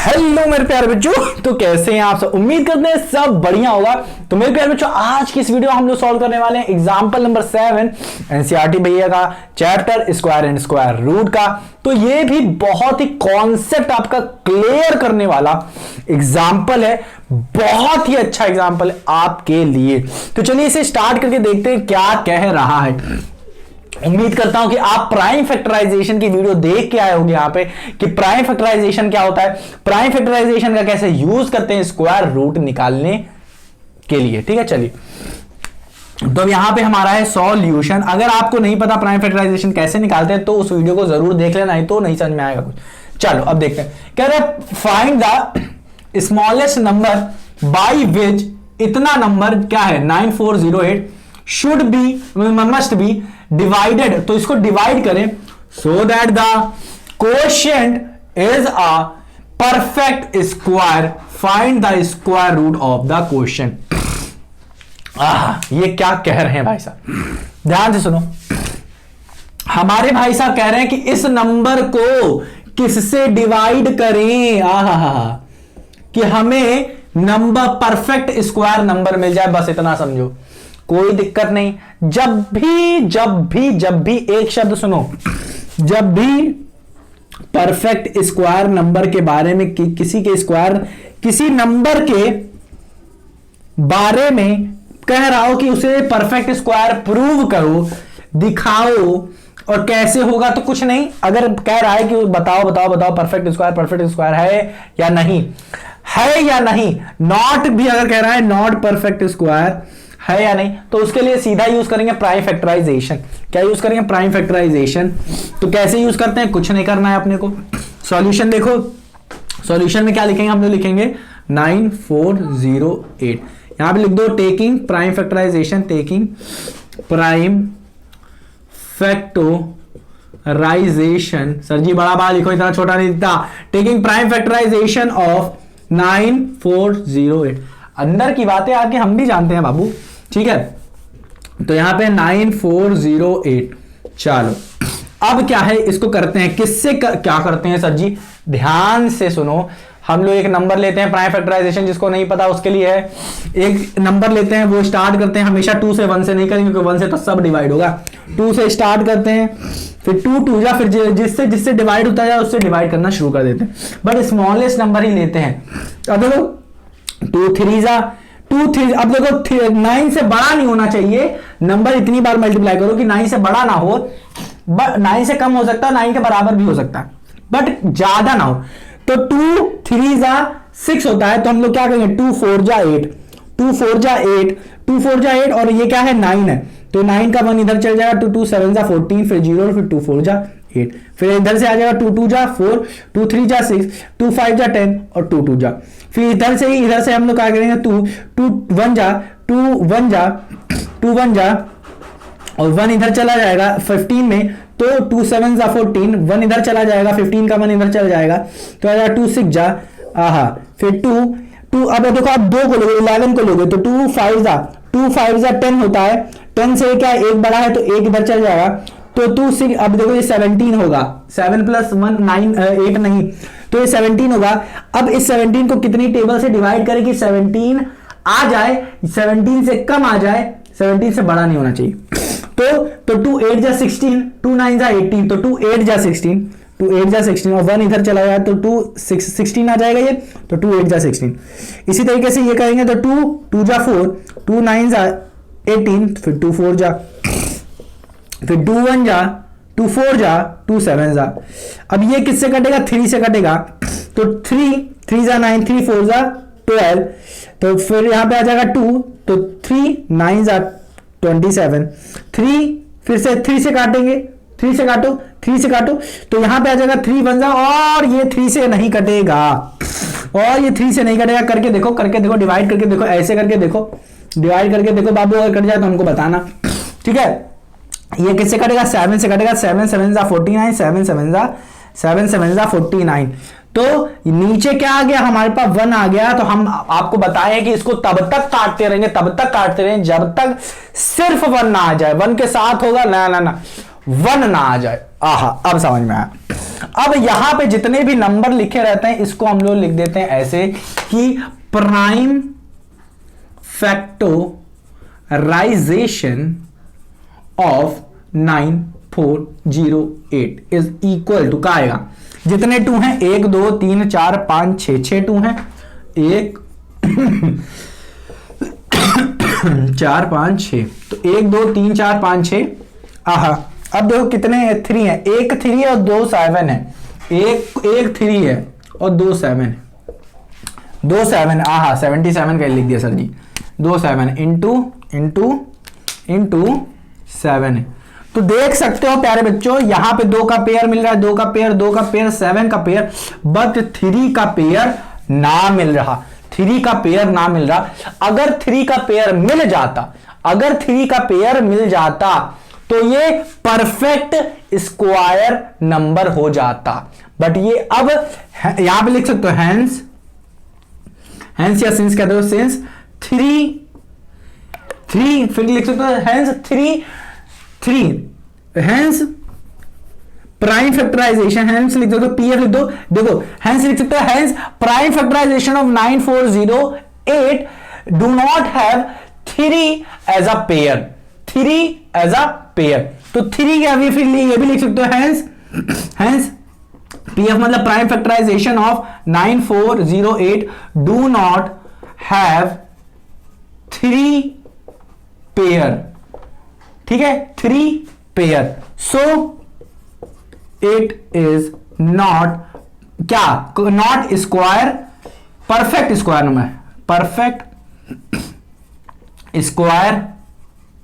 Hello मेरे प्यारे बच्चों, तो कैसे हैं आप सब। उम्मीद करते हैं सब बढ़िया होगा। तो मेरे प्यारे बच्चों, आज की इस वीडियो हम लोग सॉल्व करने वाले हैं एग्जांपल नंबर 7 एनसीईआरटी भैया का chapter square and square root का। तो ये भी बहुत ही कॉन्सेप्ट आपका क्लियर करने वाला एग्जांपल है, बहुत ही अच्छा एग्जांपल है आपके लिए। तो चलिए इसे स्टार्ट करके देखते हैं क्या कह रहा है। उम्मीद करता हूं कि आप प्राइम फैक्टराइजेशन की वीडियो देख के आए होंगे यहां पे कि प्राइम फैक्टराइजेशन क्या होता है, प्राइम फैक्टराइजेशन का कैसे यूज करते हैं स्क्वायर रूट निकालने के लिए। ठीक है, चलिए तो यहां पे हमारा है सॉल्यूशन। अगर आपको नहीं पता प्राइम फैक्टराइजेशन कैसे निकालते हैं तो उस वीडियो को जरूर देख लेना, नहीं तो नहीं समझ में आएगा कुछ। चलो अब देखते हैं। कह रहे हैं find the smallest number by which इतना नंबर क्या है 9408 should be must be divided. तो इसको डिवाइड करें so that the quotient is a perfect square. Find the square root of the quotient. ये क्या कह रहे हैं भाई साहब, ध्यान से सुनो। हमारे भाई साहब कह रहे हैं कि इस नंबर को किससे डिवाइड करें, कि हमें नंबर परफेक्ट स्क्वायर नंबर मिल जाए, बस इतना समझो, कोई दिक्कत नहीं। जब भी एक शब्द सुनो, जब भी परफेक्ट स्क्वायर नंबर के बारे में किसी के स्क्वायर किसी नंबर के बारे में कह रहा हो कि उसे परफेक्ट स्क्वायर प्रूव करो, दिखाओ, और कैसे होगा तो कुछ नहीं। अगर कह रहा है कि बताओ परफेक्ट स्क्वायर है या नहीं, नॉट भी अगर कह रहा है नॉट परफेक्ट स्क्वायर है या नहीं, तो उसके लिए सीधा यूज करेंगे प्राइम फैक्टराइजेशन। क्या यूज करेंगे? Prime factorization. तो कैसे यूज करते हैं, कुछ नहीं करना है अपने को। सॉल्यूशन देखो, सॉल्यूशन में क्या लिखेंगे हम लोग, लिखेंगे 9408। यहां पे लिख दो taking prime factorisation, taking prime factorisation. Sir ji बड़ा लिखो, इतना छोटा नहीं दिखता। Taking prime factorisation of 9408। अंदर की बातें आगे हम भी जानते हैं बाबू, ठीक है। तो यहां पे 9408। चलो अब क्या है, इसको करते हैं किससे क्या करते हैं सर जी, ध्यान से सुनो। हम लोग एक नंबर लेते हैं प्राइम फैक्टराइजेशन, जिसको नहीं पता उसके लिए है। एक नंबर लेते हैं, वो स्टार्ट करते हैं हमेशा 2 से, 1 से नहीं करेंगे क्योंकि 1 से तो सब डिवाइड होगा। 2 से स्टार्ट करते हैं, फिर 2 जा, फिर जिससे डिवाइड होता है उससे डिवाइड करना शुरू कर देते हैं, बट स्मॉलेस्ट नंबर ही लेते हैं। अब देखो 2 3 जा 2 3। अब देखो 9 से बड़ा नहीं होना चाहिए नंबर, इतनी बार मल्टीप्लाई करो कि 9 से बड़ा ना हो, 9 से कम हो सकता है, 9 के बराबर भी हो सकता है, बट ज्यादा ना हो। तो 2 3 जा 6 होता है, तो हम लोग क्या करेंगे 2 4 जा 8, 2 4 जा 8, 2 4 जा 8, और ये क्या है 9 है, तो 9 का 1 इधर चल जाएगा, 2 2 7 जा 14, फिर 0, फिर 2 4 जा 8, फिर इधर से आ जाएगा 2 2 जा 4, 2 3 जा 6, 2 5 जा 10, और 2 2 जा। फिर इधर से हम लोग क्या करेंगे 2 1 जा 2 1 जा, और 1 इधर चला जाएगा 15 में, तो 2 7 जा 14, 1 इधर चला जाएगा, 15 का 1 इधर चला जाएगा, तो आ जाएगा 2 6 जा, फिर 2 अब देखो आप 2 को लोगे, 11 को लोगे, तो 2 5 जा 10 होता है। 10 से क्या एक बड़ा है, तो एक इधर चल जाएगा, तो 2 6। अब देखो ये 17 होगा, 7 + 1 9 8 नहीं, तो ये 17 होगा। अब इस 17 को कितनी टेबल से डिवाइड करें कि 17 आ जाए, 17 से कम आ जाए, 17 से बड़ा नहीं होना चाहिए। तो 2 8 जा 16, 2 9 जा 18, तो 2 8 जा 16, और 1 इधर चला जाए तो 2 16 आ जाएगा ये, तो 2 8 जा 16। इसी तरीके से ये करेंगे तो 2 2 जा 4, 2 9 जा 18, फिर 2 4 जा, फिर 2 1 जा 2 4 जा 2 7 जा। अब ये किससे कटेगा, 3 से कटेगा, तो 3 जा 9, 3 4 जा 12, तो फिर यहां पे आ जाएगा 2, तो 3 9 जा 27, 3 फिर से 3 से काटेंगे, 3 से काटो, तो यहां पे आ जाएगा 3 1 जा, और ये 3 से नहीं कटेगा, करके देखो, डिवाइड करके देखो, ऐसे करके देखो, डिवाइड करके देखो बाबू, अगर कट जाए तो हमको बताना, ठीक है। ये किससे कटेगा, 7 से कटेगा, 7 7 जा 49, 7 7 जा 49। तो नीचे क्या आ गया, हमारे पास 1 आ गया। तो हम आपको बताएं कि इसको तब तक काटते रहेंगे जब तक सिर्फ 1 ना आ जाए। 1 के साथ होगा ना, 1 ना आ जाए। आहा, अब समझ में आया। अब यहां पे जितने भी नंबर लिखे रहते हैं इसको हम लोग लिख देते हैं ऐसे कि prime factorisation of 9408 is equal to क्या आएगा, जितने 2 हैं 1 2 3 4 5 6 2 हैं, 1 4 5 6, तो 1 2 3 4 5 6। आहा, अब देखो कितने 3 है, 1 3 और 2 7 है, एक 3 है और 2 7 है, 2 7। आहा, 77 का लिख दिया सर जी, 2 7 इंटू 7 है। तो देख सकते हो प्यारे बच्चों, यहां पे 2 का पेयर मिल रहा है, 2 का पेयर 2 का पेयर 7 का पेयर, बट 3 का पेयर ना मिल रहा, 3 का पेयर ना मिल रहा। अगर 3 का पेयर मिल जाता, अगर 3 का पेयर मिल जाता तो ये परफेक्ट स्क्वायर नंबर हो जाता। बट ये अब यहां पे लिख सकते हो हैंस या सिंस कहते हो, सिंस 3 फिर लिख सकते हो hence 3 hence prime factorization, hence लिख दो, पीएफ लिख दो, देखो हैंस लिख सकते हो hence prime factorisation of 9408 do not have 3 as a pair, 3 as a pair. तो 3 क्या भी, फिर ये भी लिख सकते हो हैंस पीएफ मतलब prime factorisation of 9408 do not have 3 pair, ठीक है, 3 pair, so it is not क्या, not square, perfect square number, perfect square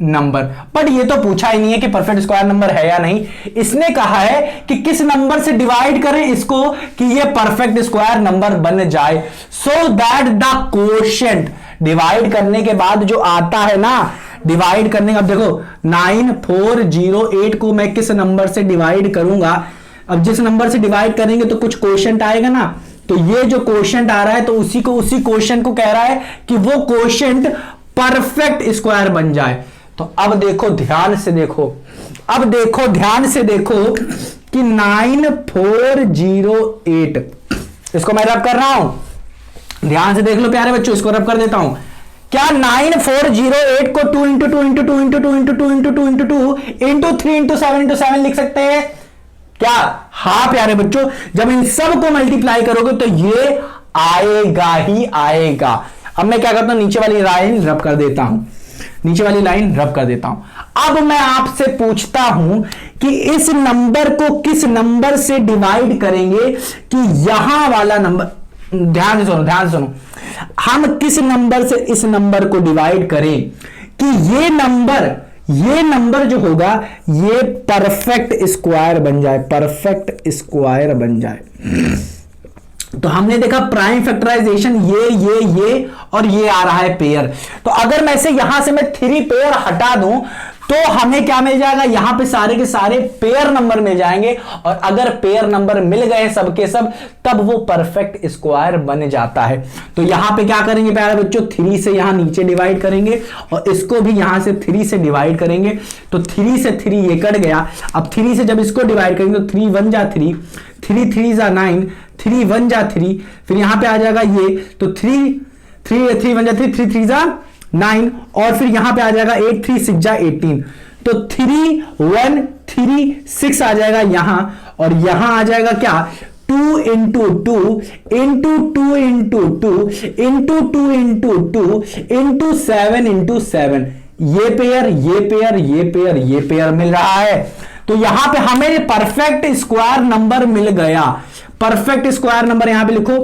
number. But ये तो पूछा ही नहीं है कि परफेक्ट स्क्वायर नंबर है या नहीं, इसने कहा है कि किस नंबर से डिवाइड करें इसको कि ये परफेक्ट स्क्वायर नंबर बन जाए, सो दैट द कोशेंट, डिवाइड करने के बाद जो आता है ना, डिवाइड करने का, अब देखो 9408 को मैं किस नंबर से डिवाइड करूंगा, अब जिस नंबर से डिवाइड करेंगे तो कुछ क्वोशंट आएगा ना, तो ये जो क्वोशंट आ रहा है तो उसी क्वोशंट को कह रहा है कि वो क्वोशंट परफेक्ट स्क्वायर बन जाए। तो अब देखो ध्यान से देखो, अब देखो ध्यान से देखो कि 9408, इसको मैं रब कर रहा हूं, ध्यान से देख लो प्यारे बच्चों, इसको रब कर देता हूं। क्या 9408 को 2 into 2 into 2 into 2 into 2 into 2 into 2 into 3 into 7 into 7 लिख सकते हैं क्या? हाँ प्यारे बच्चों, जब इन सब को मल्टीप्लाई करोगे तो ये आएगा ही आएगा। अब मैं क्या करता हूं, नीचे वाली लाइन रब कर देता हूं, नीचे वाली लाइन रब कर देता हूं। अब मैं आपसे पूछता हूं कि इस नंबर को किस नंबर से डिवाइड करेंगे कि यहां वाला नंबर, ध्यान से सुनो, ध्यान से सुनो, हम किस नंबर से इस नंबर को डिवाइड करें कि ये नंबर जो होगा ये परफेक्ट स्क्वायर बन जाए, परफेक्ट स्क्वायर बन जाए। तो हमने देखा प्राइम फैक्टराइजेशन ये और ये आ रहा है पेयर। तो अगर मैं से यहां से मैं 3 पेयर हटा दूं तो हमें क्या मिल जाएगा, यहां पे सारे के सारे पेयर नंबर मिल जाएंगे, और अगर पेयर नंबर मिल गए सबके सब तब वो परफेक्ट स्क्वायर बन जाता है। तो यहां पे क्या करेंगे प्यारे बच्चों, 3 से यहां नीचे डिवाइड करेंगे और इसको भी यहां से 3 से डिवाइड करेंगे। तो 3 से 3 ये कट गया। अब 3 से जब इसको डिवाइड करेंगे तो 3 1 जा 3, 3 3 जा 9, 3 1 जा 3, फिर यहां पे आ जाएगा ये, तो 3 1 जा 3, 3 3 जा 9, और फिर यहां पे आ जाएगा 8 3 6 जा 18, तो 3 1 3 6 आ जाएगा यहां, और यहां आ जाएगा क्या, 2 into 2 into 2 into 2 into 2 into 2 into 7 into 7, ये पेयर ये पेयर ये पेयर ये पेयर मिल रहा है। तो यहां पे हमें परफेक्ट स्क्वायर नंबर मिल गया। परफेक्ट स्क्वायर नंबर यहां पे लिखो,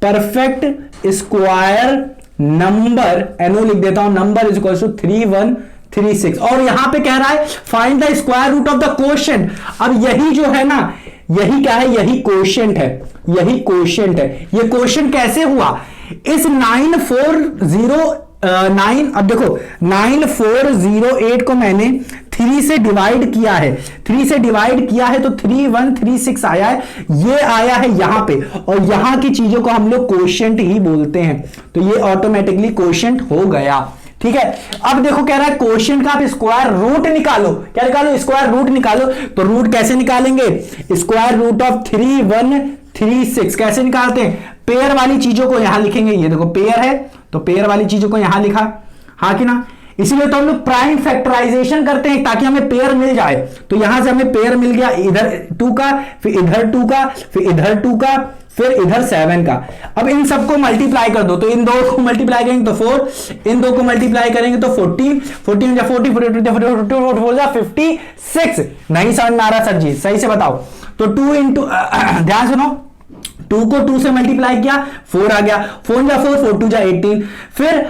परफेक्ट स्क्वायर नंबर, एनओ लिख देता हूं, नंबर इज इक्वल टू 3136, और यहां पे कह रहा है find the square root of the quotient. अब यही जो है ना, यही क्या है, यही क्वोशिएंट है, यही क्वोशिएंट है। ये क्वोशिएंट कैसे हुआ, इस 9409, अब देखो 9408 को मैंने 3 से डिवाइड किया है, 3 से डिवाइड किया है तो 3136 आया है, ये आया है यहां पे, और यहां की चीजों को हम लोग क्वोशिएंट ही बोलते हैं। तो ये ऑटोमेटिकली क्वोशिएंट हो गया, ठीक है। अब देखो कह रहा है क्वेश्चन का आप स्क्वायर रूट निकालो, क्या निकालो, स्क्वायर रूट निकालो। तो रूट कैसे निकालेंगे, स्क्वायर रूट ऑफ 3136 कैसे निकालते हैं, पेयर वाली चीजों को यहां लिखेंगे, ये देखो पेयर है तो पेयर वाली चीजों को यहां लिखा, हाँ कि ना। इसीलिए तो हम लोग प्राइम फैक्टराइजेशन करते हैं ताकि हमें पेयर मिल जाए। तो यहां से हमें पेयर मिल गया, इधर 2 का, फिर इधर 2 का, फिर इधर 2 का, फिर इधर 7 का। अब इन सबको मल्टीप्लाई कर दो, तो इन दो को मल्टीप्लाई करेंगे तो 4, इन दो को मल्टीप्लाई करेंगे तो 14, 14 या 40, 56। नहीं समझ में आ रहा सर जी, सही से बताओ। तो 2 इंटू ध्यान सुनो, 2 को 2 से मल्टीप्लाई किया 4 आ गया, 4 जा 4, 4 2 जा 18, फिर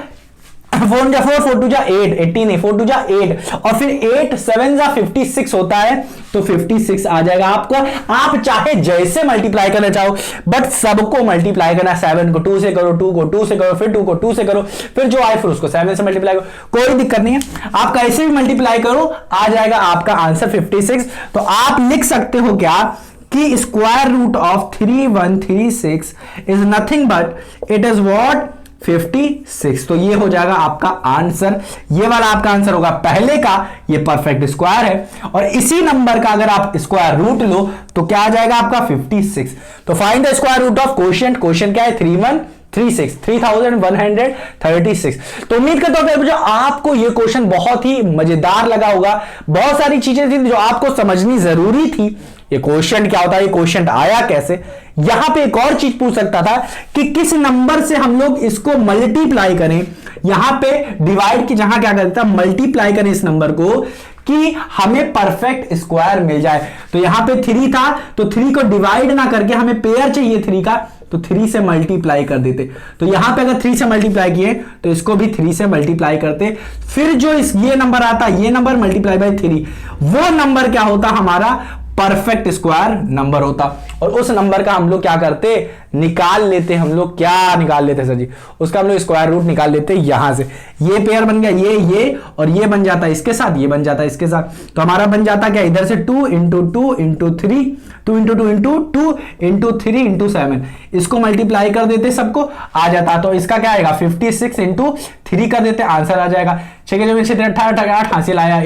4 जा 4, 4 2 जा 8, 18 नहीं 4 2 जा 8, और फिर 8 7 जा 56 होता है, तो 56 आ जाएगा आपका। आप चाहे जैसे मल्टीप्लाई करना चाहो, बट सबको मल्टीप्लाई करना, 7 को 2 से करो, 2 को 2 से करो, फिर 2 को 2 से करो, फिर जो आए फिर उसको 7 से मल्टीप्लाई करो, कोई दिक्कत नहीं है। आप कैसे भी मल्टीप्लाई करो आ जाएगा आपका आंसर 56। तो आप लिख सकते हो क्या कि square root of 3136 is nothing but it is what 56। तो ये हो जाएगा आपका आंसर, ये वाला आपका आंसर होगा पहले का, ये परफेक्ट स्क्वायर है। और इसी नंबर का अगर आप स्क्वायर रूट लो तो क्या आ जाएगा आपका 56। तो find the square root of quotient, quotient क्या है 3136। तो उम्मीद करता हूं कि आपको ये क्वेश्चन बहुत ही मजेदार लगा होगा। बहुत सारी चीजें थी जो आपको समझनी जरूरी थी, ये क्वेश्चन क्या होता है, ये क्वेश्चन आया कैसे। यहां पे एक और चीज पूछ सकता था कि किस नंबर से हम लोग इसको मल्टीप्लाई करें, यहां पे डिवाइड की जहां क्या करता है मल्टीप्लाई करें इस नंबर को कि हमें परफेक्ट स्क्वायर मिल जाए। तो यहां पे 3 था तो 3 को डिवाइड ना करके हमें पेयर चाहिए 3 का, तो 3 से मल्टीप्लाई कर देते। तो यहां पे अगर 3 से मल्टीप्लाई किए तो इसको भी 3 से मल्टीप्लाई करते, फिर जो ये नंबर आता, ये नंबर मल्टीप्लाई बाय 3, वो नंबर क्या होता हमारा परफेक्ट स्क्वायर नंबर होता। और उस नंबर का हम लोग क्या करते, निकाल लेते, हम लोग क्या निकाल लेते सर जी, उसका हम लोग स्क्वायर रूट निकाल लेते यहां से। ये पेयर बन गया ये और ये बन जाता है इसके साथ, ये बन जाता है इसके साथ। तो हमारा बन जाता क्या, इधर से 2 into 2 into 3, 2 into 2 into 2 into 3 into 7, इसको मल्टीप्लाई कर देते, सबको आ जाता। तो इसका क्या आएगा 56 इंटू 3 कर देते, आंसर आ जाएगा 6 के 18 8 हासिल आया,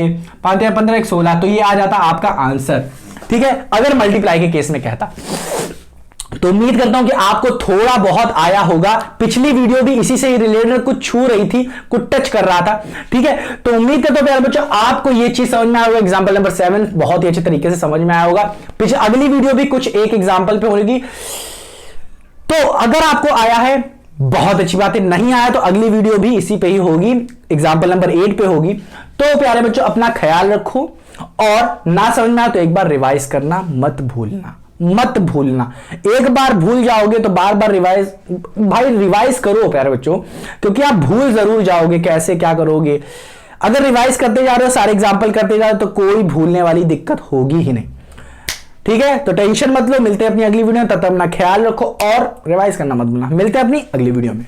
5 15 1 16। तो ये आ जाता आपका आंसर, ठीक है, अगर मल्टीप्लाई के केस में कहता। तो उम्मीद करता हूं कि आपको थोड़ा बहुत आया होगा। पिछली वीडियो भी इसी से ही रिलेटेड कुछ छू रही थी, कुछ टच कर रहा था, ठीक है। तो उम्मीद करता हूं प्यारे बच्चों आपको ये चीज समझ में आया होगा। एग्जांपल नंबर 7 बहुत ही अच्छे तरीके से समझ में आया होगा। पिछले अगली वीडियो भी कुछ एक एग्जांपल पे होगी। तो अगर आपको आया है बहुत अच्छी बात है, नहीं आया तो अगली वीडियो भी इसी पे ही होगी, एग्जांपल नंबर 8 पे होगी। तो प्यारे बच्चों अपना ख्याल रखो, और ना समझ में आए तो एक बार रिवाइज करना मत भूलना, मत भूलना। एक बार भूल जाओगे तो बार बार रिवाइज करो प्यारे बच्चों, क्योंकि आप भूल जरूर जाओगे कैसे क्या करोगे। अगर रिवाइज करते जा रहे हो, सारे एग्जांपल करते जा रहे हो, तो कोई भूलने वाली दिक्कत होगी ही नहीं, ठीक है। तो टेंशन मत लो, मिलते हैं अपनी अगली वीडियो में, तब तक अपना ख्याल रखो और रिवाइज करना मत भूलना। मिलते हैं अपनी अगली वीडियो में।